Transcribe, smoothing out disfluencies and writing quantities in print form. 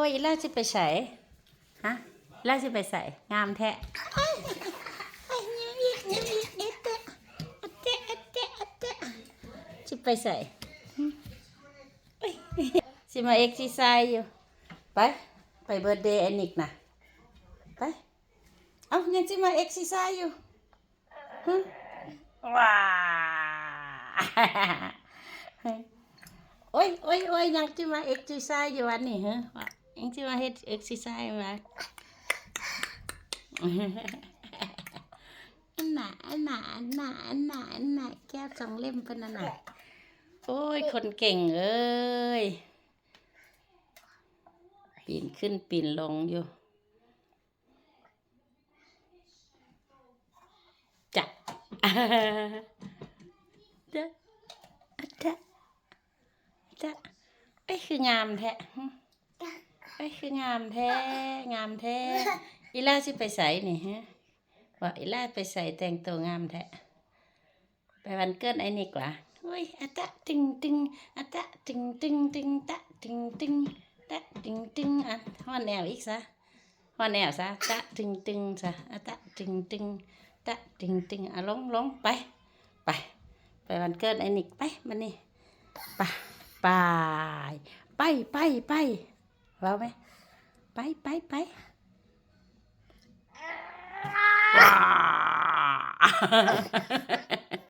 ยอีล่าสิไปใส่ฮะอีล่าสิไปใส่งามแท้สิไปใส่สิมาเอ็กซ์ไซส์อยู่ไปเบิร์ดเดย์แอนนิกนะไปเอ้ายังสิมาเอ็กซ์ไซส์อยู่ว้าโอ้ยยังสิมาเอ็กซ์ไซส์อยู่วันนี้ฮะยังสิมาเฮ็ดเอ็กซ์ไซส์มาอันน่ะแก้ว2 เล่มเป็นอันน่ะโอ้ยคนเก่งเอ้ยปีนขึ้นปีนลงอยู่จ้ะจ้ะไอ้คืองามแท้ไอ้คืองามแท้อีล่าสิไปใส่นี่ฮะว่าอีล่าไปใส่แต่งตัวงามแท้ไปวันเกิดไอ้นี่กว่าโอ้ยอะตะตึงอะตะตึงตะตึงตะตึงอ่ะฮ้อนแอวอีกซะฮ้อนแอวซะตะตึงซะอะตะตึงตะตึงอ่ะลงไปวันเกิดไอ้นี่ไปมานี่ไปว้าวไหมไปว้า